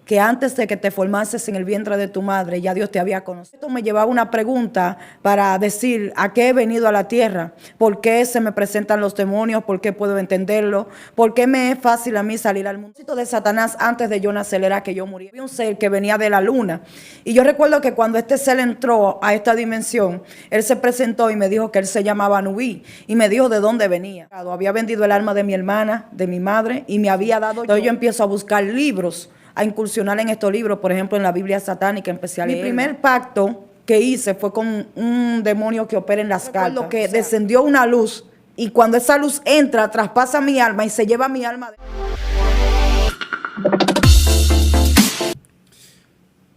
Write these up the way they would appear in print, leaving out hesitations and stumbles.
que antes de que te formases en el vientre de tu madre, ya Dios te había conocido. Esto me llevaba a una pregunta para decir, ¿a qué he venido a la tierra? ¿Por qué se me presentan los demonios? ¿Por qué puedo entenderlo? ¿Por qué me es fácil a mí salir al mundo? El propósito de Satanás antes de yo nacer era que yo muriera. Había un ser que venía de la luna. Y yo recuerdo que cuando este ser entró a esta dimensión, él se presentó y me dijo que él se llamaba Nubí. Y me dijo de dónde venía. Había vendido el alma de mi hermana, de mi madre, y me había dado. Entonces yo empiezo a buscar libros, a incursionar en estos libros, por ejemplo, en la Biblia satánica, empecé a leer. Mi primer pacto que hice fue con un demonio que opera en las cartas. Lo que descendió una luz, y cuando esa luz entra, traspasa mi alma y se lleva mi alma.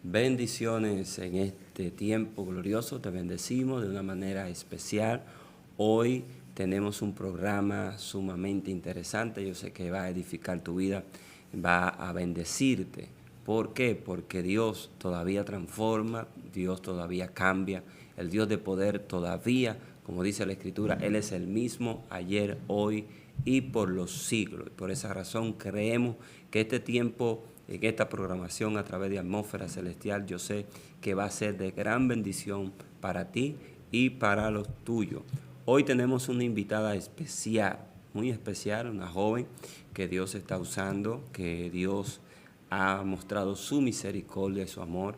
Bendiciones en este tiempo glorioso, te bendecimos de una manera especial. Hoy tenemos un programa sumamente interesante, yo sé que va a edificar tu vida, va a bendecirte. ¿Por qué? Porque Dios todavía transforma, Dios todavía cambia, el Dios de poder todavía, como dice la Escritura, Él es el mismo ayer, hoy y por los siglos. Y por esa razón creemos que este tiempo, en esta programación a través de Atmósfera Celestial, yo sé que va a ser de gran bendición para ti y para los tuyos. Hoy tenemos una invitada especial, muy especial, una joven que Dios está usando, que Dios ha mostrado su misericordia y su amor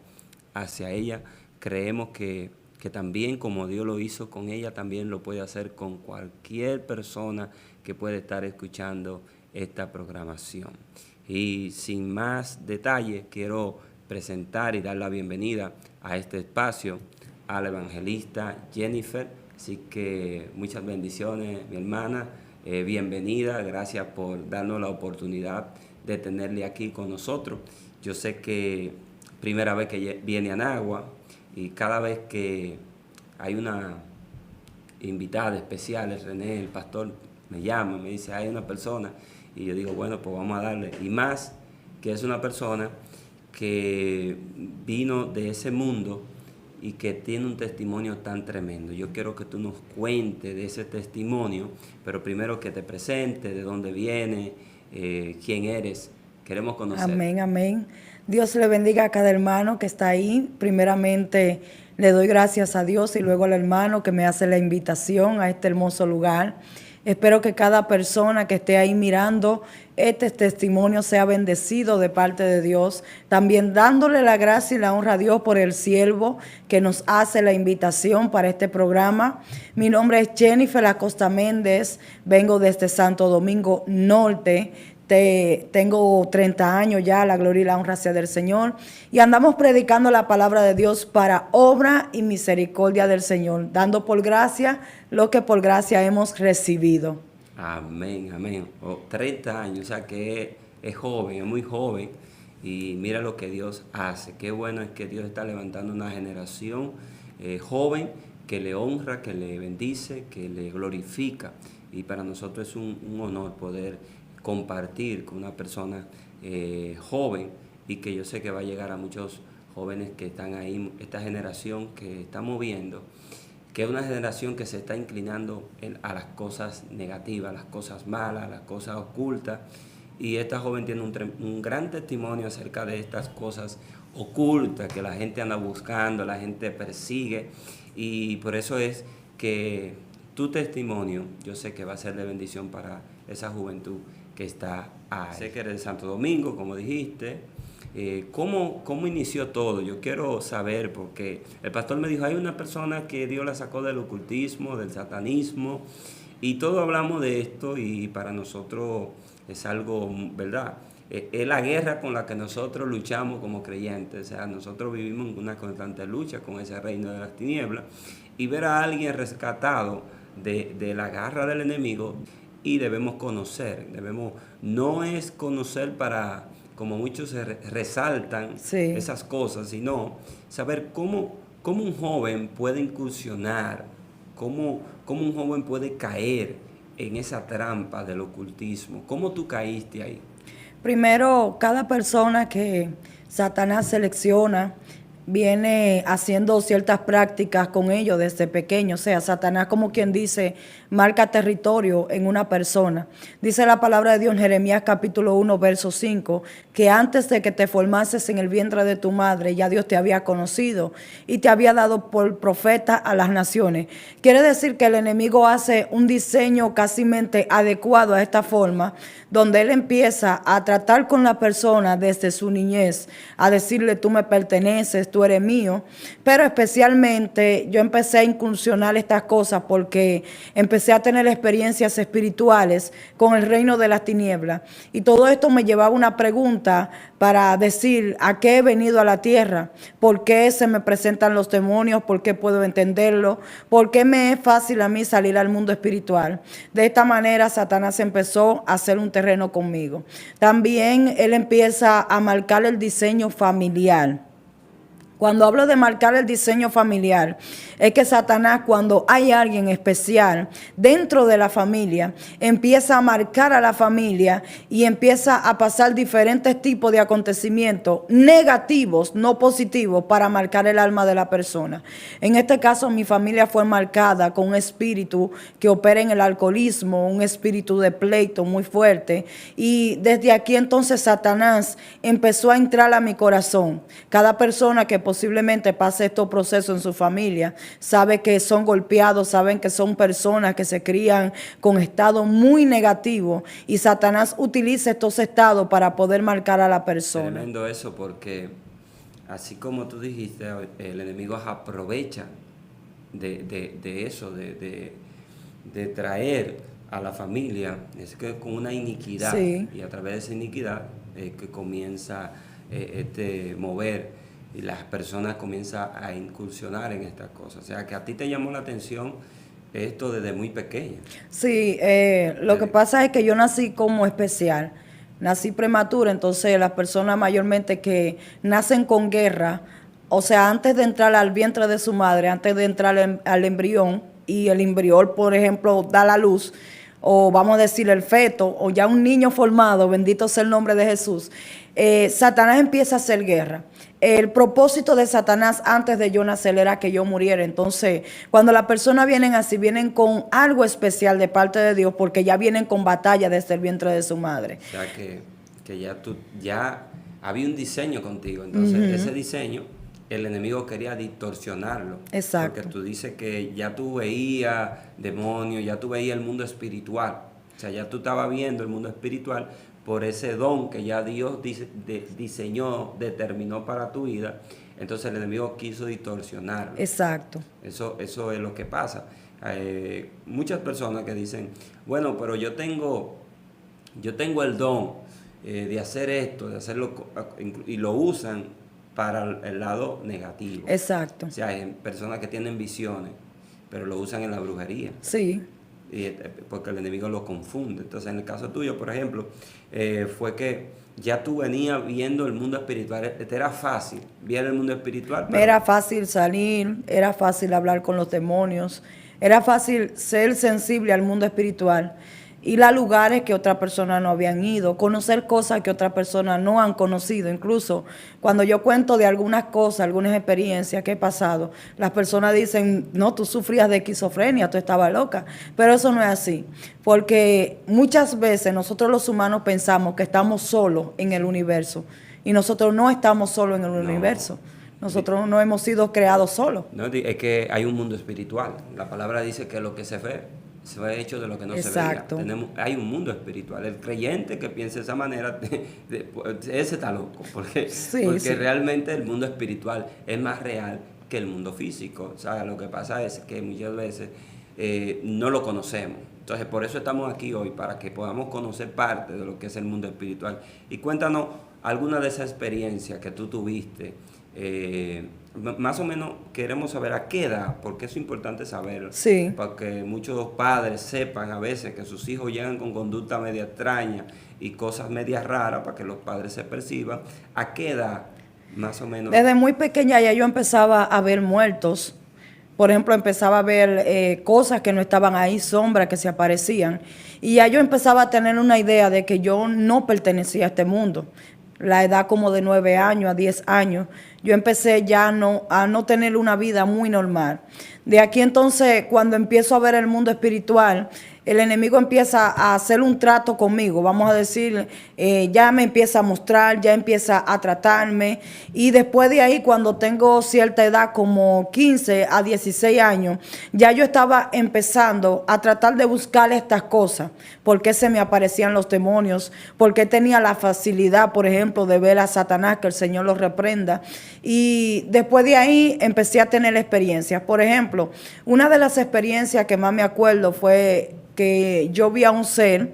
hacia ella. Creemos que también como Dios lo hizo con ella, también lo puede hacer con cualquier persona que puede estar escuchando esta programación. Y sin más detalle, quiero presentar y dar la bienvenida a este espacio a la evangelista Jennifer. Así que muchas bendiciones, mi hermana. Bienvenida, gracias por darnos la oportunidad de tenerle aquí con nosotros. Yo sé que primera vez que viene a Nagua y cada vez que hay una invitada especial, René, el pastor, me llama, me dice, hay una persona, y yo digo, bueno, pues vamos a darle. Y más que es una persona que vino de ese mundo y que tiene un testimonio tan tremendo. Yo quiero que tú nos cuentes de ese testimonio, pero primero que te presentes, de dónde viene, quién eres. Queremos conocer. Amén, amén. Dios le bendiga a cada hermano que está ahí. Primeramente le doy gracias a Dios y luego al hermano que me hace la invitación a este hermoso lugar. Espero que cada persona que esté ahí mirando este testimonio sea bendecido de parte de Dios. También dándole la gracia y la honra a Dios por el siervo que nos hace la invitación para este programa. Mi nombre es Jennifer Acosta Méndez. Vengo desde Santo Domingo Norte. Tengo 30 años ya, la gloria y la honra sea del Señor. Y andamos predicando la palabra de Dios para obra y misericordia del Señor, dando por gracia lo que por gracia hemos recibido. Amén, amén. 30 años, o sea que es joven, es muy joven. Y mira lo que Dios hace. Qué bueno es que Dios está levantando una generación joven que le honra, que le bendice, que le glorifica. Y para nosotros es un honor poder compartir con una persona joven, y que yo sé que va a llegar a muchos jóvenes que están ahí, esta generación que estamos viendo, que es una generación que se está inclinando a las cosas negativas, a las cosas malas, a las cosas ocultas, y esta joven tiene un gran testimonio acerca de estas cosas ocultas que la gente anda buscando, la gente persigue, y por eso es que tu testimonio yo sé que va a ser de bendición para esa juventud que está ahí. Sé que eres de Santo Domingo, como dijiste. ¿Cómo inició todo? Yo quiero saber, porque el pastor me dijo, hay una persona que Dios la sacó del ocultismo, del satanismo, y todos hablamos de esto, y para nosotros es algo, ¿verdad? Es la guerra con la que nosotros luchamos como creyentes. O sea, nosotros vivimos en una constante lucha con ese reino de las tinieblas, y ver a alguien rescatado de la garra del enemigo, y debemos conocer, no es conocer para, como muchos resaltan esas cosas, sino saber cómo un joven puede incursionar, cómo un joven puede caer en esa trampa del ocultismo. ¿Cómo tú caíste ahí? Primero, cada persona que Satanás selecciona viene haciendo ciertas prácticas con ellos desde pequeño. O sea, Satanás, como quien dice, marca territorio en una persona. Dice la palabra de Dios en Jeremías capítulo 1, verso 5, que antes de que te formases en el vientre de tu madre, ya Dios te había conocido y te había dado por profeta a las naciones. Quiere decir que el enemigo hace un diseño casi adecuado a esta forma, donde él empieza a tratar con la persona desde su niñez, a decirle tú me perteneces, tú eres mío, pero especialmente yo empecé a incursionar estas cosas porque empecé a tener experiencias espirituales con el reino de las tinieblas y todo esto me llevaba a una pregunta para decir a qué he venido a la tierra, por qué se me presentan los demonios, por qué puedo entenderlo, por qué me es fácil a mí salir al mundo espiritual. De esta manera Satanás empezó a hacer un terreno conmigo. También él empieza a marcar el diseño familiar. Cuando hablo de marcar el diseño familiar, es que Satanás, cuando hay alguien especial dentro de la familia, empieza a marcar a la familia y empieza a pasar diferentes tipos de acontecimientos negativos, no positivos, para marcar el alma de la persona. En este caso, mi familia fue marcada con un espíritu que opera en el alcoholismo, un espíritu de pleito muy fuerte. Y desde aquí entonces Satanás empezó a entrar a mi corazón. Cada persona que posiblemente pase estos procesos en su familia, sabe que son golpeados, saben que son personas que se crían con estados muy negativos y Satanás utiliza estos estados para poder marcar a la persona. Tremendo eso, porque así como tú dijiste, el enemigo aprovecha de eso, de traer a la familia, es que con una iniquidad, sí. Y a través de esa iniquidad que comienza mover y las personas comienzan a incursionar en estas cosas. O sea, que a ti te llamó la atención esto desde muy pequeña. Sí, lo que pasa es que yo nací como especial, nací prematura, entonces las personas mayormente que nacen con guerra, o sea, antes de entrar al vientre de su madre, antes de entrar al embrión, y el embrión, por ejemplo, da la luz, o vamos a decir el feto, o ya un niño formado, bendito sea el nombre de Jesús, Satanás empieza a hacer guerra. El propósito de Satanás antes de yo nacer era que yo muriera. Entonces, cuando las personas vienen así, vienen con algo especial de parte de Dios, porque ya vienen con batalla desde el vientre de su madre. O sea, que ya había un diseño contigo. Entonces, ese diseño, el enemigo quería distorsionarlo. Exacto. Porque tú dices que ya tú veías demonios, ya tú veías el mundo espiritual. O sea, ya tú estabas viendo el mundo espiritual por ese don que ya Dios diseñó, determinó para tu vida. Entonces el enemigo quiso distorsionarlo. Exacto. Eso es lo que pasa. Muchas personas que dicen, bueno, pero yo tengo el don de hacer esto, de hacerlo, y lo usan para el lado negativo. Exacto. O sea, hay personas que tienen visiones, pero lo usan en la brujería. Sí. Porque el enemigo lo confunde. Entonces, en el caso tuyo, por ejemplo, fue que ya tú venías viendo el mundo espiritual. Te era fácil ver el mundo espiritual. Pero era fácil salir, era fácil hablar con los demonios, era fácil ser sensible al mundo espiritual, ir a lugares que otras personas no habían ido, conocer cosas que otras personas no han conocido. Incluso cuando yo cuento de algunas cosas, algunas experiencias que he pasado, las personas dicen, no, tú sufrías de esquizofrenia, tú estabas loca. Pero eso no es así, porque muchas veces nosotros los humanos pensamos que estamos solos en el universo, y nosotros no estamos solos en el universo. Nosotros no hemos sido creados solos. No, es que hay un mundo espiritual. La palabra dice que lo que se ve fue hecho de lo que no Exacto. se veía. Hay un mundo espiritual. El creyente que piensa de esa manera, ese está loco, porque realmente el mundo espiritual es más real que el mundo físico. O sea, lo que pasa es que muchas veces no lo conocemos. Entonces, por eso estamos aquí hoy, para que podamos conocer parte de lo que es el mundo espiritual. Y cuéntanos alguna de esas experiencias que tú tuviste. Más o menos queremos saber a qué edad, porque es importante saberlo. Sí. Para que muchos padres sepan a veces que sus hijos llegan con conducta media extraña y cosas medias raras, para que los padres se perciban. ¿A qué edad, más o menos? Desde muy pequeña ya yo empezaba a ver muertos. Por ejemplo, empezaba a ver cosas que no estaban ahí, sombras que se aparecían. Y ya yo empezaba a tener una idea de que yo no pertenecía a este mundo. la edad como de 9 años a 10 años, yo empecé ya a no tener una vida muy normal. De aquí entonces, cuando empiezo a ver el mundo espiritual, el enemigo empieza a hacer un trato conmigo, vamos a decir, ya me empieza a mostrar, ya empieza a tratarme, y después de ahí, cuando tengo cierta edad, como 15 a 16 años, ya yo estaba empezando a tratar de buscar estas cosas, por qué se me aparecían los demonios, por qué tenía la facilidad, por ejemplo, de ver a Satanás, que el Señor lo reprenda, y después de ahí empecé a tener experiencias. Por ejemplo, una de las experiencias que más me acuerdo fue que yo vi un ser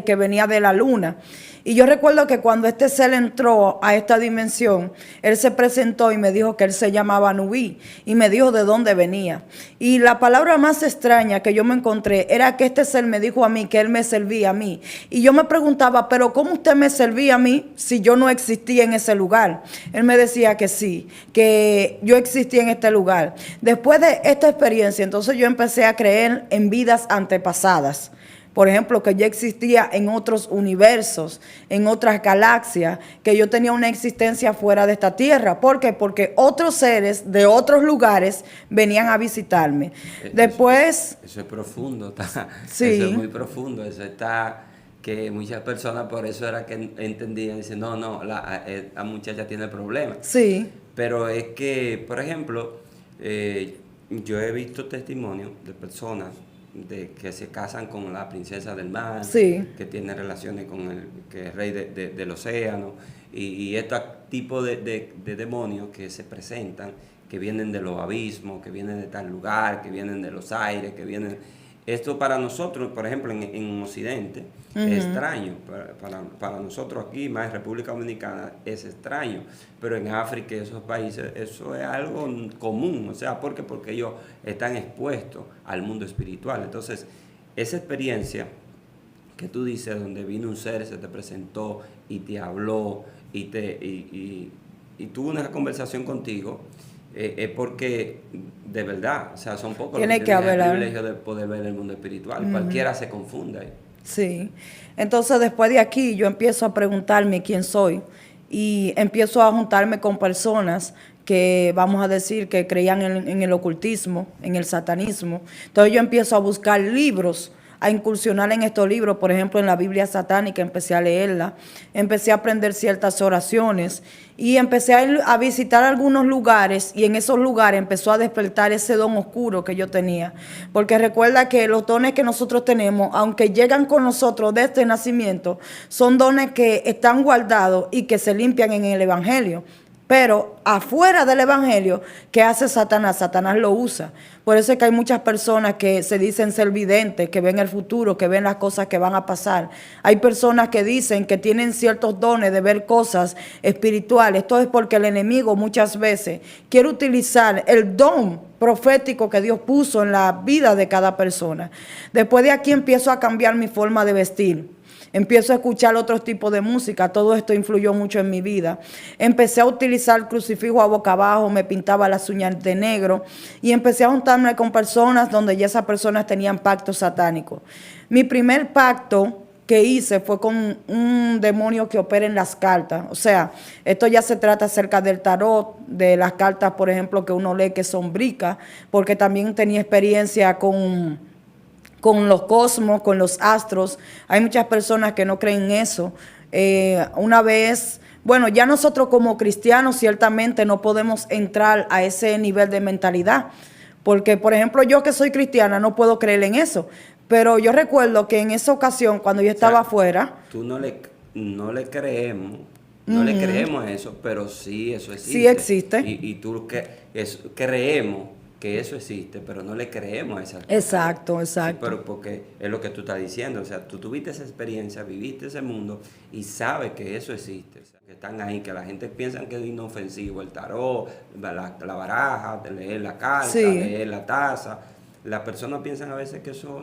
que venía de la luna. Y yo recuerdo que cuando este ser entró a esta dimensión, él se presentó y me dijo que él se llamaba Nubí y me dijo de dónde venía. Y la palabra más extraña que yo me encontré era que este ser me dijo a mí que él me servía a mí. Y yo me preguntaba, pero ¿cómo usted me servía a mí si yo no existía en ese lugar? Él me decía que sí, que yo existía en este lugar. Después de esta experiencia, entonces yo empecé a creer en vidas antepasadas. Por ejemplo, que yo existía en otros universos, en otras galaxias, que yo tenía una existencia fuera de esta tierra. ¿Por qué? Porque otros seres de otros lugares venían a visitarme. Después... Eso es profundo, sí. Eso es muy profundo, eso está... que muchas personas por eso era que entendían, dicen, no, la muchacha tiene problemas. Sí. Pero es que, por ejemplo, yo he visto testimonios de personas que se casan con la princesa del mar, sí, que tiene relaciones con el que es rey del océano, y estos tipos de demonios que se presentan, que vienen de los abismos, que vienen de tal lugar, que vienen de los aires, que vienen... Esto para nosotros, por ejemplo, en Occidente, es extraño. Para nosotros aquí, más en República Dominicana, es extraño. Pero en África y esos países, eso es algo común. O sea, ¿por qué? Porque ellos están expuestos al mundo espiritual. Entonces, esa experiencia que tú dices, donde vino un ser, se te presentó y te habló y tuvo una conversación contigo, es porque de verdad, o sea, son pocos los que tienen el privilegio de poder ver el mundo espiritual. Cualquiera se confunde ahí. Sí. Entonces, después de aquí, yo empiezo a preguntarme quién soy y empiezo a juntarme con personas que, vamos a decir, que creían en el ocultismo, en el satanismo. Entonces, yo empiezo a buscar libros, a incursionar en estos libros, por ejemplo, en la Biblia satánica, empecé a leerla, empecé a aprender ciertas oraciones y empecé a visitar algunos lugares, y en esos lugares empezó a despertar ese don oscuro que yo tenía. Porque recuerda que los dones que nosotros tenemos, aunque llegan con nosotros desde nacimiento, son dones que están guardados y que se limpian en el Evangelio. Pero afuera del Evangelio, ¿qué hace Satanás? Satanás lo usa. Por eso es que hay muchas personas que se dicen ser videntes, que ven el futuro, que ven las cosas que van a pasar. Hay personas que dicen que tienen ciertos dones de ver cosas espirituales. Esto es porque el enemigo muchas veces quiere utilizar el don profético que Dios puso en la vida de cada persona. Después de aquí empiezo a cambiar mi forma de vestir. Empiezo a escuchar otros tipos de música. Todo esto influyó mucho en mi vida. Empecé a utilizar el crucifijo a boca abajo, me pintaba las uñas de negro y empecé a juntarme con personas donde ya esas personas tenían pactos satánicos. Mi primer pacto que hice fue con un demonio que opera en las cartas. O sea, esto ya se trata acerca del tarot, de las cartas, por ejemplo, que uno lee que son bricas, porque también tenía experiencia con los cosmos, con los astros. Hay muchas personas que no creen en eso. Una vez, bueno, ya nosotros como cristianos ciertamente no podemos entrar a ese nivel de mentalidad, porque, por ejemplo, yo que soy cristiana no puedo creer en eso. Pero yo recuerdo que en esa ocasión, cuando yo estaba afuera... Tú no le creemos, no le creemos a eso, pero sí eso existe. Sí existe. Y tú creemos que eso existe, pero no le creemos a esa cosa. Exacto. Sí, pero porque es lo que tú estás diciendo, o sea, tú tuviste esa experiencia, viviste ese mundo y sabes que eso existe, o sea, que están ahí, que la gente piensa que es inofensivo, el tarot, la baraja, de leer la carta, leer la taza. Las personas piensan a veces que eso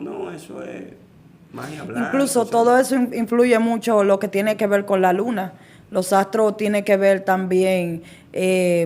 es magia blanca. Incluso todo eso influye mucho lo que tiene que ver con la luna. Los astros tienen que ver también,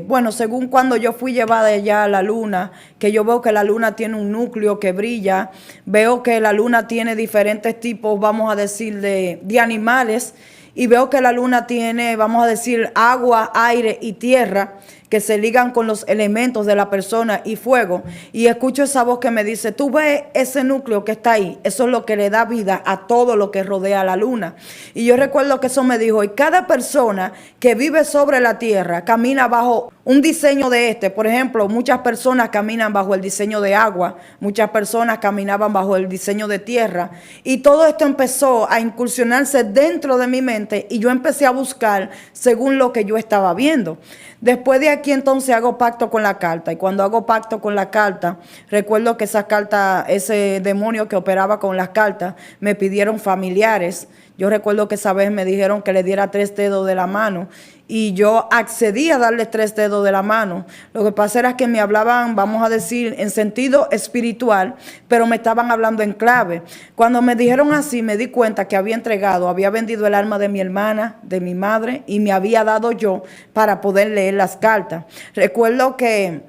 bueno, según cuando yo fui llevada allá a la luna, que yo veo que la luna tiene un núcleo que brilla, veo que la luna tiene diferentes tipos, vamos a decir, de animales, y veo que la luna tiene, vamos a decir, agua, aire y tierra, que se ligan con los elementos de la persona y fuego, y escucho esa voz que me dice, tú ves ese núcleo que está ahí, eso es lo que le da vida a todo lo que rodea a la luna. Y yo recuerdo que eso me dijo, y cada persona que vive sobre la tierra camina bajo un diseño de por ejemplo, muchas personas caminan bajo el diseño de agua, muchas personas caminaban bajo el diseño de tierra, y todo esto empezó a incursionarse dentro de mi mente, y yo empecé a buscar según lo que yo estaba viendo. Después de aquí entonces hago pacto con la carta, y cuando hago pacto con la carta, recuerdo que esa carta, ese demonio que operaba con las cartas, me pidieron familiares. Yo recuerdo que esa vez me dijeron que le diera 3 dedos de la mano, y yo accedí a darle 3 dedos de la mano. Lo que pasa era que me hablaban, vamos a decir, en sentido espiritual, pero me estaban hablando en clave. Cuando me dijeron así, me di cuenta que había entregado, había vendido el alma de mi hermana, de mi madre, y me había dado yo para poder leer las cartas. Recuerdo que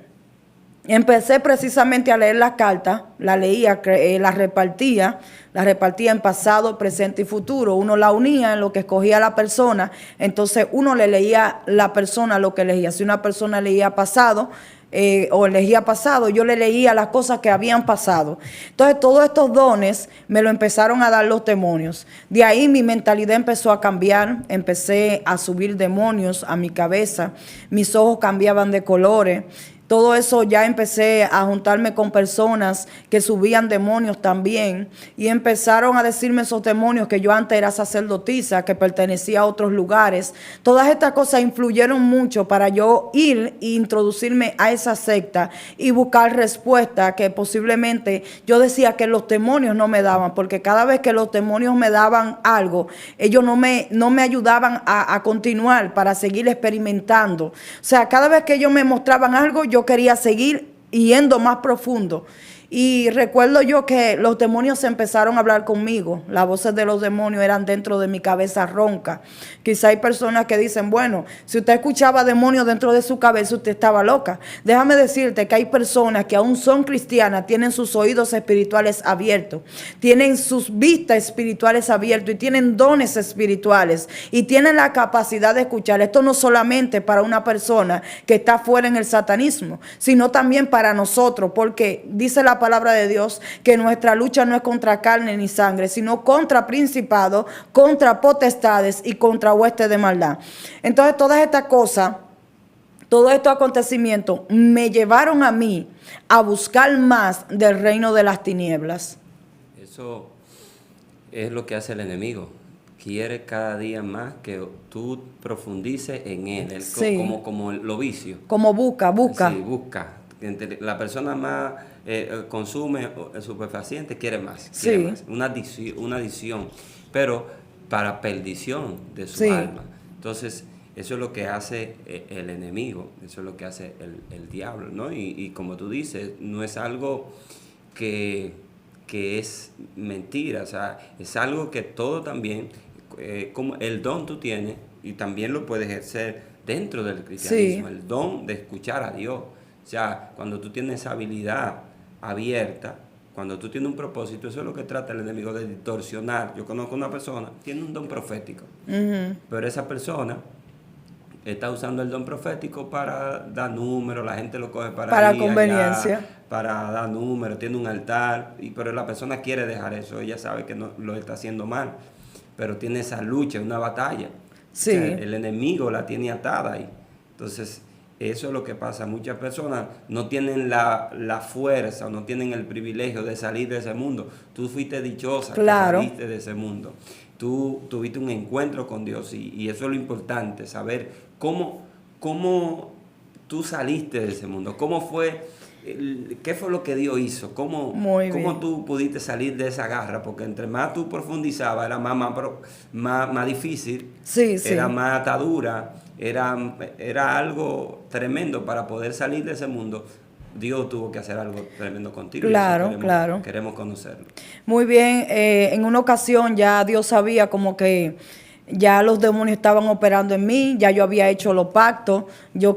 empecé precisamente a leer las cartas, la leía, la repartía en pasado, presente y futuro. Uno la unía en lo que escogía la persona, entonces uno le leía la persona lo que elegía. Si una persona leía pasado, o elegía pasado, yo le leía las cosas que habían pasado. Entonces todos estos dones me lo empezaron a dar los demonios. De ahí mi mentalidad empezó a cambiar, empecé a subir demonios a mi cabeza, mis ojos cambiaban de colores. Todo eso ya empecé a juntarme con personas que subían demonios también, y empezaron a decirme esos demonios que yo antes era sacerdotisa, que pertenecía a otros lugares. Todas estas cosas influyeron mucho para yo ir e introducirme a esa secta y buscar respuesta, que posiblemente yo decía que los demonios no me daban, porque cada vez que los demonios me daban algo, ellos no me ayudaban a continuar para seguir experimentando. O sea, cada vez que ellos me mostraban algo, yo quería seguir yendo más profundo. Y recuerdo yo que los demonios empezaron a hablar conmigo. Las voces de los demonios eran dentro de mi cabeza ronca. Quizá hay personas que dicen, bueno, si usted escuchaba demonios dentro de su cabeza, usted estaba loca. Déjame decirte que hay personas que aún son cristianas, tienen sus oídos espirituales abiertos, tienen sus vistas espirituales abiertas y tienen dones espirituales y tienen la capacidad de escuchar. Esto no solamente para una persona que está fuera en el satanismo, sino también para nosotros, porque dice la palabra de Dios que nuestra lucha no es contra carne ni sangre, sino contra principados, contra potestades y contra huestes de maldad. Entonces todas estas cosas, todos estos acontecimientos me llevaron a mí a buscar más del reino de las tinieblas. Eso es lo que hace el enemigo. Quiere cada día más que tú profundices en él, sí, como lo vicio. Como busca. Sí, busca. La persona más consume estupefacientes, quiere más. Sí. Quiere más. Una adicción, pero para perdición de su sí. alma. Entonces, eso es lo que hace el enemigo, eso es lo que hace el diablo, ¿no? Y como tú dices, no es algo que es mentira, o sea, es algo que todo también, como el don tú tienes, y también lo puedes ejercer dentro del cristianismo, sí, el don de escuchar a Dios. O sea, cuando tú tienes esa habilidad abierta, cuando tú tienes un propósito, eso es lo que trata el enemigo, de distorsionar. Yo conozco una persona, tiene un don profético, pero esa persona está usando el don profético para dar números, la gente lo coge para conveniencia, allá, para dar números, tiene un altar, pero la persona quiere dejar eso, ella sabe que no lo está haciendo mal, pero tiene esa lucha, una batalla. Sí. O sea, el enemigo la tiene atada ahí. Entonces, eso es lo que pasa. Muchas personas no tienen la fuerza o no tienen el privilegio de salir de ese mundo. Tú fuiste dichosa, claro, que saliste de ese mundo. Tú tuviste un encuentro con Dios y eso es lo importante, saber cómo tú saliste de ese mundo, cómo fue, qué fue lo que Dios hizo, cómo tú pudiste salir de esa garra, porque entre más tú profundizabas era más difícil, sí, sí, era más atadura. Era algo tremendo para poder salir de ese mundo. Dios tuvo que hacer algo tremendo contigo. Claro, queremos conocerlo. Muy bien, en una ocasión ya Dios sabía como que Ya los demonios estaban operando en mí, ya yo había hecho los pactos. Yo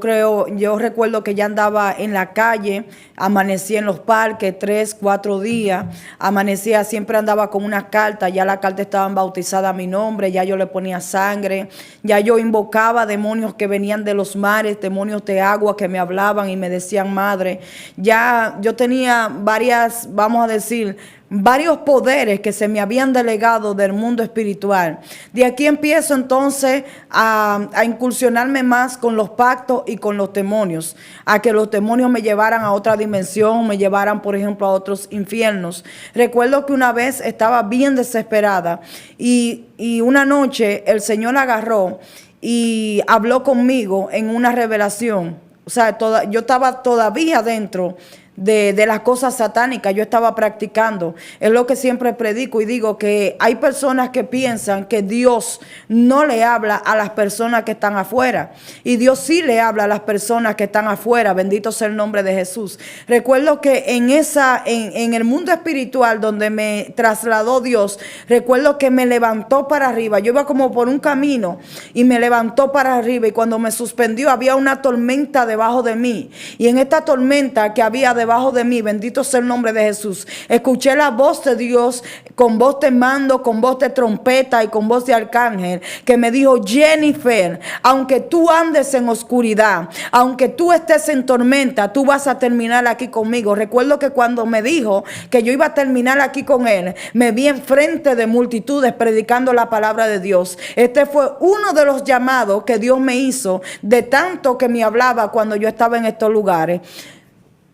recuerdo que ya andaba en la calle, amanecía en los parques 3, 4 días, amanecía, siempre andaba con una carta, ya la carta estaban bautizada a mi nombre, ya yo le ponía sangre, ya yo invocaba demonios que venían de los mares, demonios de agua que me hablaban y me decían madre. Ya yo tenía varias, vamos a decir, varios poderes que se me habían delegado del mundo espiritual. De aquí empiezo entonces a incursionarme más con los pactos y con los demonios, a que los demonios me llevaran a otra dimensión, me llevaran, por ejemplo, a otros infiernos. Recuerdo que una vez estaba bien desesperada y una noche el Señor agarró y habló conmigo en una revelación. O sea, yo estaba todavía dentro de las cosas satánicas, yo estaba practicando. Es lo que siempre predico y digo, que hay personas que piensan que Dios no le habla a las personas que están afuera, y Dios sí le habla a las personas que están afuera. Bendito sea el nombre de Jesús. Recuerdo que en el mundo espiritual donde me trasladó Dios, recuerdo que me levantó para arriba. Yo iba como por un camino y me levantó para arriba, y cuando me suspendió había una tormenta debajo de mí, y en esta tormenta que había debajo de mí, bendito sea el nombre de Jesús, escuché la voz de Dios con voz de mando, con voz de trompeta y con voz de arcángel, que me dijo: Jennifer, aunque tú andes en oscuridad, aunque tú estés en tormenta, tú vas a terminar aquí conmigo. Recuerdo que cuando me dijo que yo iba a terminar aquí con él, me vi enfrente de multitudes predicando la palabra de Dios. Este fue uno de los llamados que Dios me hizo, de tanto que me hablaba cuando yo estaba en estos lugares.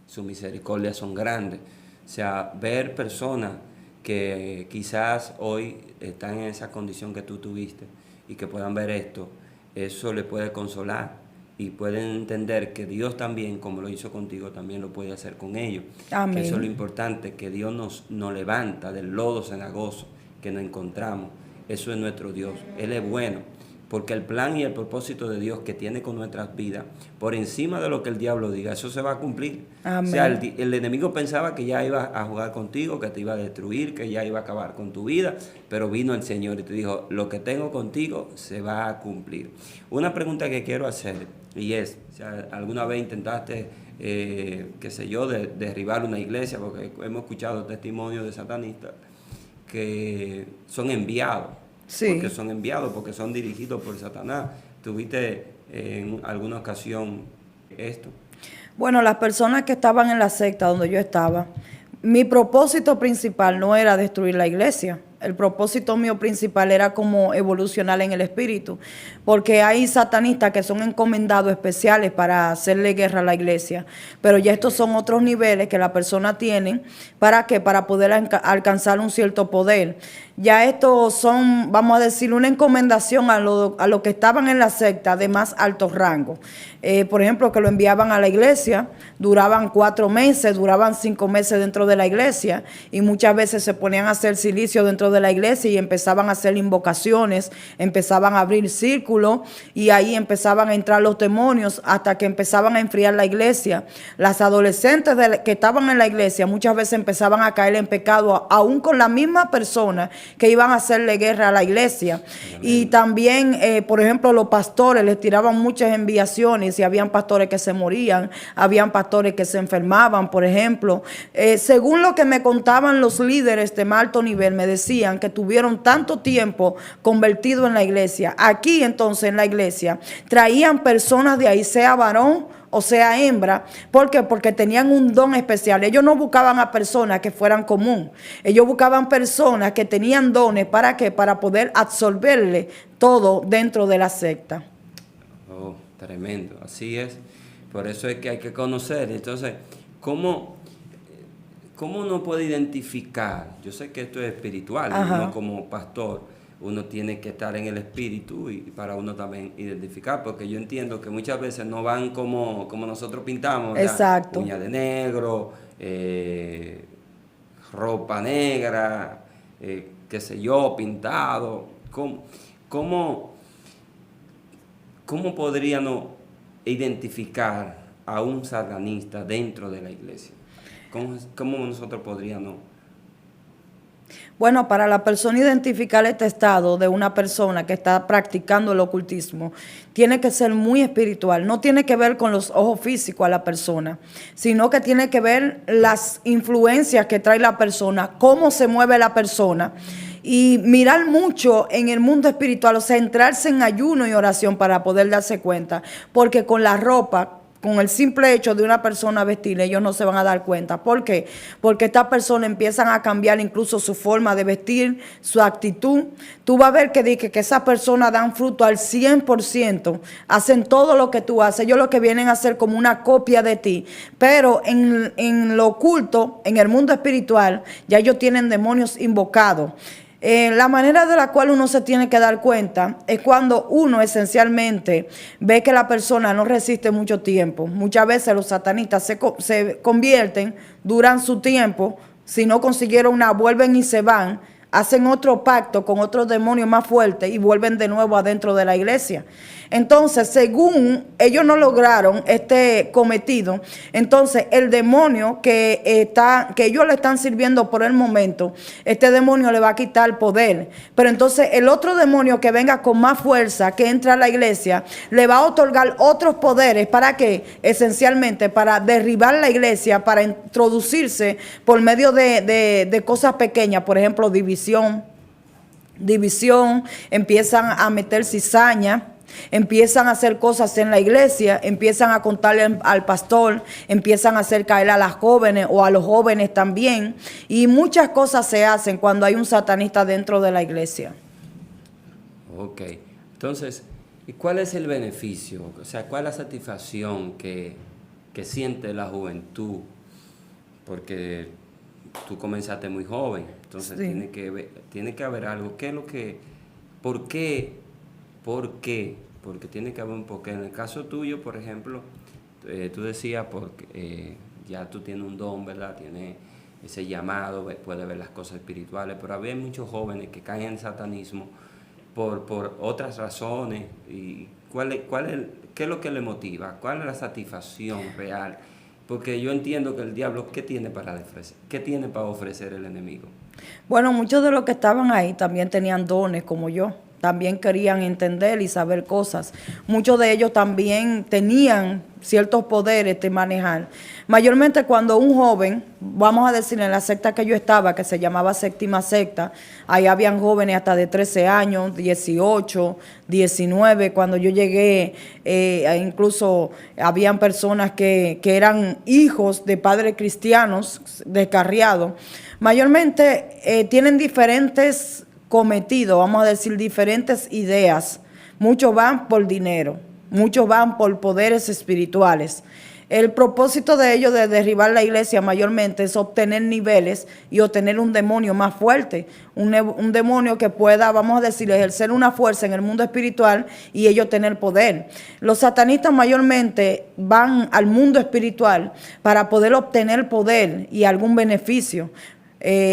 Sus misericordias son grandes. O sea, ver personas que quizás hoy están en esa condición que tú tuviste y que puedan ver esto, eso les puede consolar y pueden entender que Dios también, como lo hizo contigo, también lo puede hacer con ellos. Amén. Que eso es lo importante, que Dios nos levanta del lodo cenagoso que nos encontramos. Eso es nuestro Dios. Él es bueno. Porque el plan y el propósito de Dios que tiene con nuestras vidas, por encima de lo que el diablo diga, eso se va a cumplir. Amén. O sea, el enemigo pensaba que ya iba a jugar contigo, que te iba a destruir, que ya iba a acabar con tu vida, pero vino el Señor y te dijo: lo que tengo contigo se va a cumplir. Una pregunta que quiero hacer, y es, o sea, ¿alguna vez intentaste, qué sé yo, derribar una iglesia? Porque hemos escuchado testimonios de satanistas que son enviados. Sí. Porque son enviados, porque son dirigidos por Satanás. ¿Tuviste en alguna ocasión esto? Bueno, las personas que estaban en la secta donde yo estaba, mi propósito principal no era destruir la iglesia. El propósito mío principal era como evolucionar en el espíritu, porque hay satanistas que son encomendados especiales para hacerle guerra a la iglesia, pero ya estos son otros niveles que la persona tiene. ¿Para qué? Para poder alcanzar un cierto poder. Ya estos son, vamos a decir, una encomendación a lo que estaban en la secta de más alto rango. Por ejemplo, que lo enviaban a la iglesia, duraban 4 meses, duraban 5 meses dentro de la iglesia, y muchas veces se ponían a hacer silicio dentro de la iglesia y empezaban a hacer invocaciones, empezaban a abrir círculos, y ahí empezaban a entrar los demonios hasta que empezaban a enfriar la iglesia. Las adolescentes que estaban en la iglesia muchas veces empezaban a caer en pecado, aún con la misma persona que iban a hacerle guerra a la iglesia. Y también, por ejemplo, los pastores les tiraban muchas enviaciones, y habían pastores que se morían, habían pastores que se enfermaban, por ejemplo. Según lo que me contaban los líderes de más alto nivel, me decían que tuvieron tanto tiempo convertido en la iglesia. Aquí entonces en la iglesia traían personas de ahí, sea varón o sea hembra. ¿Por qué? Porque tenían un don especial. Ellos no buscaban a personas que fueran común. Ellos buscaban personas que tenían dones. ¿Para qué? Para poder absorberle todo dentro de la secta. Oh, tremendo. Así es. Por eso es que hay que conocer. Entonces, ¿cómo uno puede identificar? Yo sé que esto es espiritual. Uno como pastor, uno tiene que estar en el espíritu, y para uno también identificar, porque yo entiendo que muchas veces no van como nosotros pintamos. Exacto. Uña de negro, ropa negra, qué sé yo, pintado. ¿Cómo podríamos identificar a un satanista dentro de la iglesia? ¿Cómo nosotros podríamos? Bueno, para la persona identificar este estado de una persona que está practicando el ocultismo, tiene que ser muy espiritual. No tiene que ver con los ojos físicos a la persona, sino que tiene que ver las influencias que trae la persona, cómo se mueve la persona. Y mirar mucho en el mundo espiritual, o sea, entrarse en ayuno y oración para poder darse cuenta, porque con la ropa, con el simple hecho de una persona vestir, ellos no se van a dar cuenta. ¿Por qué? Porque estas personas empiezan a cambiar incluso su forma de vestir, su actitud. Tú vas a ver que esas personas dan fruto al 100%, hacen todo lo que tú haces. Ellos lo que vienen a hacer como una copia de ti. Pero en lo oculto, en el mundo espiritual, ya ellos tienen demonios invocados. La manera de la cual uno se tiene que dar cuenta es cuando uno esencialmente ve que la persona no resiste mucho tiempo. Muchas veces los satanistas se convierten, duran su tiempo, si no consiguieron una, vuelven y se van, hacen otro pacto con otros demonios más fuertes y vuelven de nuevo adentro de la iglesia. Entonces, según ellos no lograron este cometido, entonces el demonio que ellos le están sirviendo por el momento, este demonio le va a quitar poder. Pero entonces el otro demonio que venga con más fuerza, que entra a la iglesia, le va a otorgar otros poderes. ¿Para qué? Esencialmente para derribar la iglesia, para introducirse por medio de cosas pequeñas, por ejemplo, división, empiezan a meter cizaña. Empiezan a hacer cosas en la iglesia, empiezan a contarle al pastor, empiezan a hacer caer a las jóvenes o a los jóvenes también. Y muchas cosas se hacen cuando hay un satanista dentro de la iglesia. Ok, entonces, ¿y cuál es el beneficio? O sea, ¿cuál es la satisfacción que siente la juventud? Porque tú comenzaste muy joven, entonces Sí. tiene que haber algo. ¿Qué es lo que, por qué? Porque tiene que haber un porqué. En el caso tuyo, por ejemplo, tú decías porque ya tú tienes un don, ¿verdad? Tienes ese llamado, puedes ver las cosas espirituales, pero había muchos jóvenes que caen en el satanismo por otras razones. ¿Y qué es lo que le motiva? ¿Cuál es la satisfacción real? Porque yo entiendo que el diablo, ¿qué tiene para ofrecer? ¿Qué tiene para ofrecer el enemigo? Bueno, muchos de los que estaban ahí también tenían dones como yo. También querían entender y saber cosas. Muchos de ellos también tenían ciertos poderes de manejar. Mayormente cuando un joven, vamos a decir en la secta que yo estaba, que se llamaba Séptima Secta, ahí habían jóvenes hasta de 13 años, 18, 19. Cuando yo llegué, incluso habían personas que eran hijos de padres cristianos descarriados. Mayormente tienen diferentes cometido, vamos a decir, diferentes ideas. Muchos van por dinero, muchos van por poderes espirituales. El propósito de ellos de derribar la iglesia mayormente es obtener niveles y obtener un demonio más fuerte, un demonio que pueda, vamos a decir, ejercer una fuerza en el mundo espiritual y ellos tener poder. Los satanistas mayormente van al mundo espiritual para poder obtener poder y algún beneficio.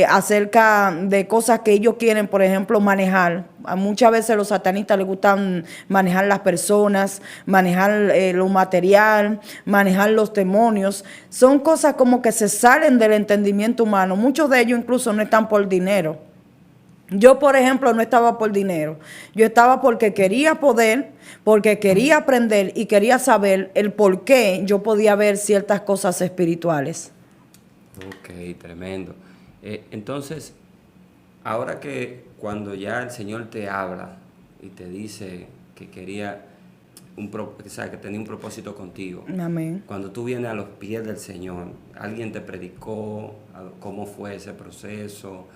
Acerca de cosas que ellos quieren, por ejemplo, manejar. A muchas veces a los satanistas les gustan manejar las personas, manejar lo material, manejar los demonios. Son cosas como que se salen del entendimiento humano. Muchos de ellos incluso no están por dinero. Yo, por ejemplo, no estaba por dinero. Yo estaba porque quería poder, porque quería aprender y quería saber el por qué yo podía ver ciertas cosas espirituales. Ok, tremendo. Entonces, ahora que cuando ya el Señor te habla y te dice que quería que tenía un propósito contigo. Amén. Cuando tú vienes a los pies del Señor, alguien te predicó cómo fue ese proceso,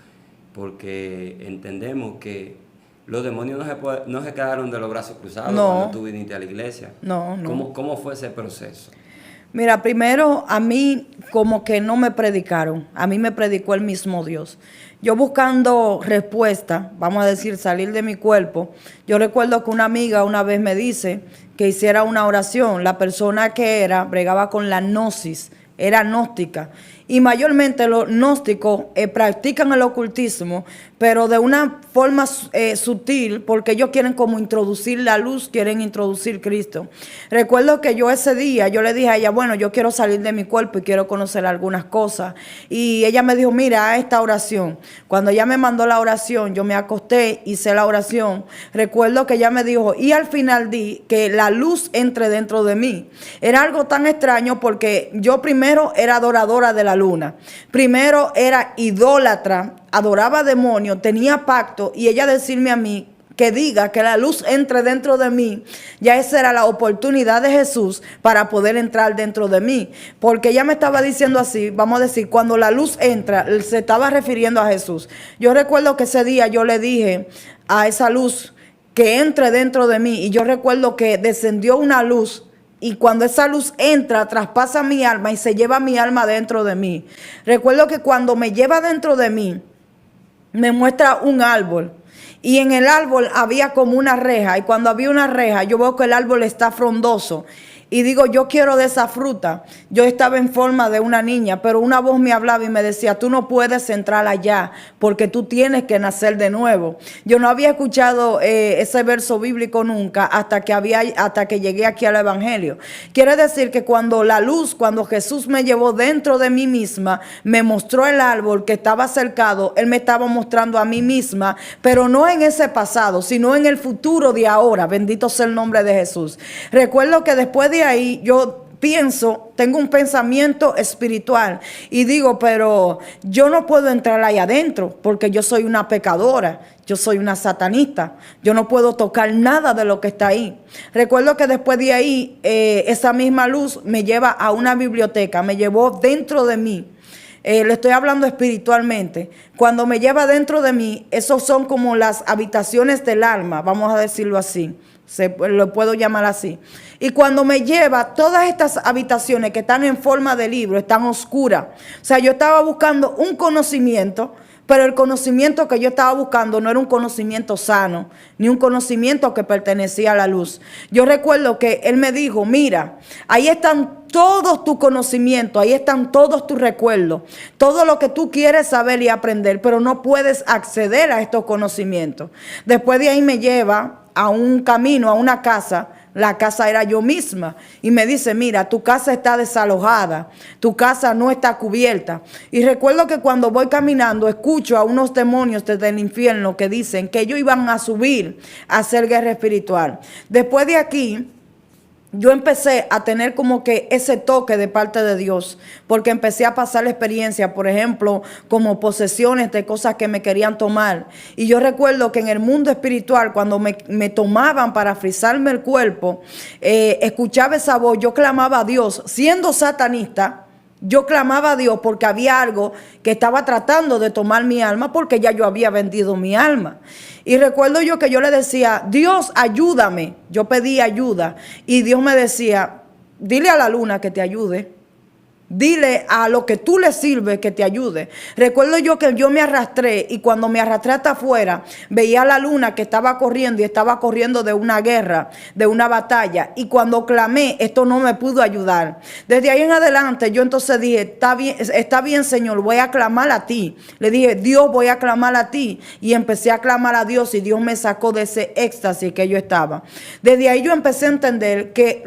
porque entendemos que los demonios no se quedaron de los brazos cruzados cuando tú viniste a la iglesia. No. ¿Cómo fue ese proceso? Mira, primero a mí como que no me predicaron, a mí me predicó el mismo Dios. Yo buscando respuesta, vamos a decir, salir de mi cuerpo, yo recuerdo que una amiga una vez me dice que hiciera una oración. La persona que bregaba con la gnosis, era gnóstica. y mayormente los gnósticos practican el ocultismo, pero de una forma sutil, porque ellos quieren como introducir la luz, quieren introducir Cristo. Recuerdo que yo ese día, yo le dije a ella, bueno, yo quiero salir de mi cuerpo y quiero conocer algunas cosas. Y ella me dijo, mira, esta oración. Cuando ella me mandó la oración, yo me acosté, hice la oración. Recuerdo que ella me dijo, y al final di que la luz entre dentro de mí. Era algo tan extraño porque yo primero era adoradora de la luna. Primero era idólatra, adoraba demonios, tenía pacto, y ella decirme a mí que diga que la luz entre dentro de mí, ya esa era la oportunidad de Jesús para poder entrar dentro de mí, porque ella me estaba diciendo así, vamos a decir, cuando la luz entra, se estaba refiriendo a Jesús. Yo recuerdo que ese día yo le dije a esa luz que entre dentro de mí, y yo recuerdo que descendió una luz. Y cuando esa luz entra, traspasa mi alma y se lleva mi alma dentro de mí. Recuerdo que cuando me lleva dentro de mí, me muestra un árbol. Y en el árbol había como una reja. Y cuando había una reja, yo veo que el árbol está frondoso. Y digo, yo quiero de esa fruta. Yo estaba en forma de una niña, pero una voz me hablaba y me decía, tú no puedes entrar allá porque tú tienes que nacer de nuevo. Yo no había escuchado ese verso bíblico nunca hasta que llegué aquí al Evangelio. Quiere decir que cuando la luz, cuando Jesús me llevó dentro de mí misma, me mostró el árbol que estaba cercado, Él me estaba mostrando a mí misma, pero no en ese pasado, sino en el futuro de ahora. Bendito sea el nombre de Jesús. Recuerdo que después de ahí yo pienso, tengo un pensamiento espiritual y digo, pero yo no puedo entrar ahí adentro porque yo soy una pecadora, yo soy una satanista, yo no puedo tocar nada de lo que está ahí. Recuerdo que después de ahí esa misma luz me lleva a una biblioteca, me llevó dentro de mí. Le estoy hablando espiritualmente. Cuando me lleva dentro de mí, esos son como las habitaciones del alma, vamos a decirlo así. Lo puedo llamar así. Y cuando me lleva, todas estas habitaciones que están en forma de libro están oscuras. O sea, yo estaba buscando un conocimiento, pero el conocimiento que yo estaba buscando no era un conocimiento sano, ni un conocimiento que pertenecía a la luz. Yo recuerdo que él me dijo, mira, ahí están todos tus conocimientos, ahí están todos tus recuerdos, todo lo que tú quieres saber y aprender, pero no puedes acceder a estos conocimientos. Después de ahí me lleva a un camino, a una casa. La casa era yo misma y me dice, mira, tu casa está desalojada, tu casa no está cubierta. Y recuerdo que cuando voy caminando escucho a unos demonios desde el infierno que dicen que ellos iban a subir a hacer guerra espiritual. Después de aquí, yo empecé a tener como que ese toque de parte de Dios, porque empecé a pasar la experiencia, por ejemplo, como posesiones de cosas que me querían tomar. Y yo recuerdo que en el mundo espiritual, cuando me tomaban para frizarme el cuerpo, escuchaba esa voz, yo clamaba a Dios, siendo satanista. Yo clamaba a Dios porque había algo que estaba tratando de tomar mi alma porque ya yo había vendido mi alma. Y recuerdo yo que yo le decía, Dios, ayúdame. Yo pedí ayuda y Dios me decía, dile a la luna que te ayude. Dile a lo que tú le sirves que te ayude. Recuerdo yo que yo me arrastré y cuando me arrastré hasta afuera, veía a la luna que estaba corriendo y estaba corriendo de una guerra, de una batalla. Y cuando clamé, esto no me pudo ayudar. Desde ahí en adelante yo entonces dije, está bien Señor, voy a clamar a ti. Le dije, Dios, voy a clamar a ti. Y empecé a clamar a Dios y Dios me sacó de ese éxtasis que yo estaba. Desde ahí yo empecé a entender que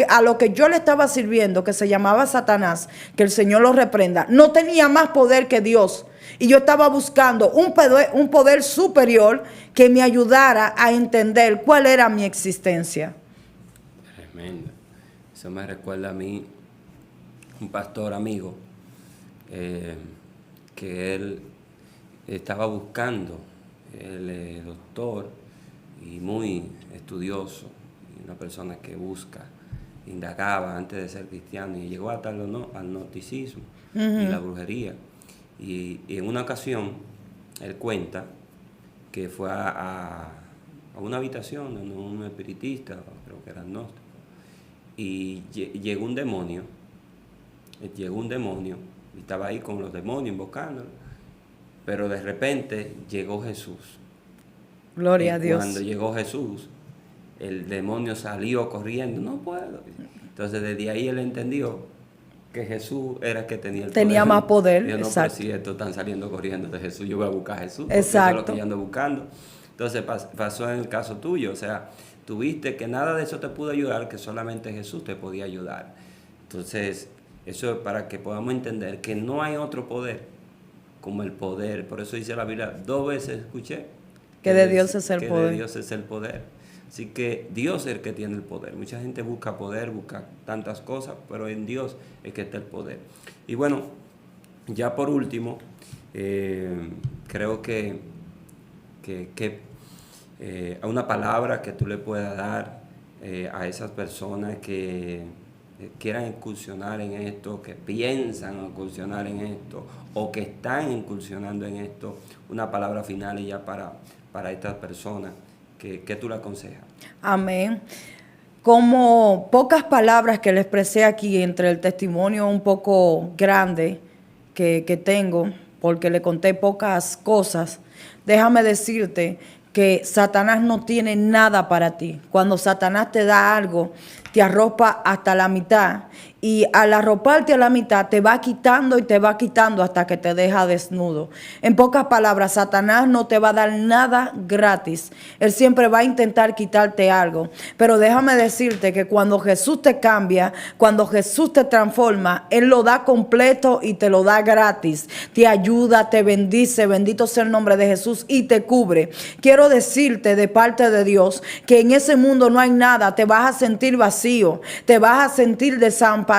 a lo que yo le estaba sirviendo, que se llamaba Satanás, que el Señor lo reprenda, no tenía más poder que Dios. Y yo estaba buscando un poder superior que me ayudara a entender cuál era mi existencia. Tremendo. Eso me recuerda a mí, un pastor amigo, que él estaba buscando, él es doctor y muy estudioso, y una persona que busca, indagaba antes de ser cristiano y llegó hasta al gnosticismo y la brujería. Y en una ocasión, él cuenta que fue a una habitación de un espiritista, creo que era gnóstico, y llegó un demonio, y estaba ahí con los demonios invocándolo, pero de repente llegó Jesús. Gloria a Dios. Cuando llegó Jesús, el demonio salió corriendo, no puedo. Entonces desde ahí él entendió que Jesús era el que tenía el Tenía poder. más poder, Yo no, pero exacto. si estos están saliendo corriendo de Jesús, yo voy a buscar a Jesús, porque Exacto. eso es lo que yo ando buscando. Entonces pasó en el caso tuyo, o sea, tuviste que nada de eso te pudo ayudar, que solamente Jesús te podía ayudar. Entonces, eso es para que podamos entender que no hay otro poder como el poder. Por eso dice la Biblia, 2 veces escuché Que de Dios es el que poder. de Dios es el poder. Así que Dios es el que tiene el poder. Mucha gente busca poder, busca tantas cosas, pero en Dios es que está el poder. Y bueno, ya por último, creo que una palabra que tú le puedas dar a esas personas que quieran incursionar en esto, que piensan incursionar en esto o que están incursionando en esto, una palabra final y ya para estas personas, ¿qué tú le aconsejas? Amén. Como pocas palabras que le expresé aquí entre el testimonio un poco grande que tengo, porque le conté pocas cosas, déjame decirte que Satanás no tiene nada para ti. Cuando Satanás te da algo, te arropa hasta la mitad, y al arroparte a la mitad te va quitando y te va quitando hasta que te deja desnudo. En pocas palabras, Satanás no te va a dar nada gratis. Él siempre va a intentar quitarte algo. Pero déjame decirte que cuando Jesús te cambia, cuando Jesús te transforma, Él lo da completo y te lo da gratis. Te ayuda, te bendice, bendito sea el nombre de Jesús, y te cubre. Quiero decirte de parte de Dios que en ese mundo no hay nada. Te vas a sentir vacío, te vas a sentir desamparado.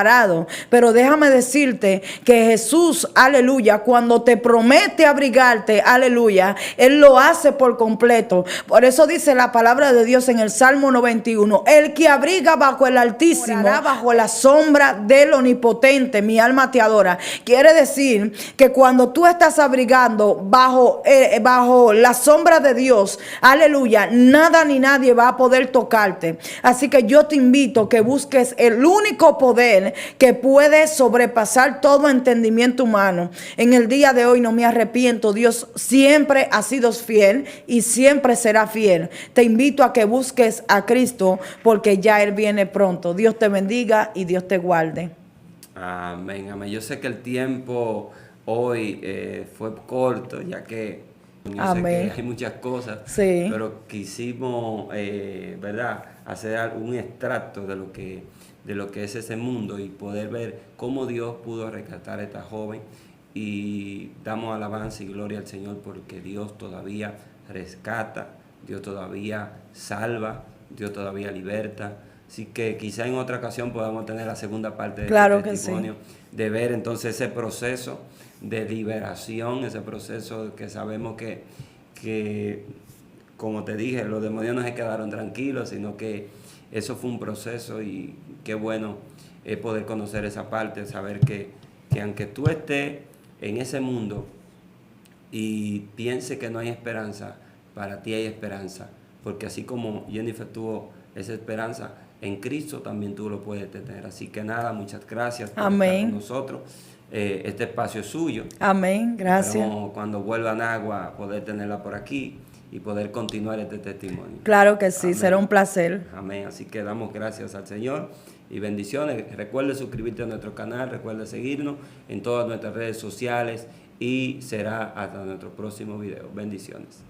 Pero déjame decirte que Jesús, aleluya, cuando te promete abrigarte, aleluya, Él lo hace por completo. Por eso dice la palabra de Dios en el Salmo 91, el que abriga bajo el Altísimo, morará bajo la sombra del Omnipotente. Mi alma te adora. Quiere decir que cuando tú estás abrigando bajo la sombra de Dios, aleluya, nada ni nadie va a poder tocarte. Así que yo te invito que busques el único poder que puede sobrepasar todo entendimiento humano. En el día de hoy no me arrepiento. Dios siempre ha sido fiel y siempre será fiel. Te invito a que busques a Cristo, porque ya Él viene pronto. Dios te bendiga y Dios te guarde. Amén, amén. Yo sé que el tiempo hoy fue corto, ya que yo Amén. sé que hay muchas cosas, Sí. pero quisimos, ¿verdad?, hacer un extracto de lo que es ese mundo y poder ver cómo Dios pudo rescatar a esta joven. Y damos alabanza y gloria al Señor porque Dios todavía rescata, Dios todavía salva, Dios todavía liberta. Así que quizá en otra ocasión podamos tener la segunda parte de Claro este que testimonio, de ver entonces ese proceso de liberación, ese proceso que sabemos que como te dije, los demonios no se quedaron tranquilos, sino que eso fue un proceso, y qué bueno es poder conocer esa parte, saber que aunque tú estés en ese mundo y piense que no hay esperanza, para ti hay esperanza, porque así como Jennifer tuvo esa esperanza, en Cristo también tú lo puedes tener. Así que nada, muchas gracias por Amén. estar con nosotros. Este espacio es suyo. Amén, gracias. Esperamos cuando vuelva a Agua poder tenerla por aquí y poder continuar este testimonio. Claro que sí, Amén. será un placer. Amén. Así que damos gracias al Señor y bendiciones. Recuerde suscribirte a nuestro canal, recuerde seguirnos en todas nuestras redes sociales y será hasta nuestro próximo video. Bendiciones.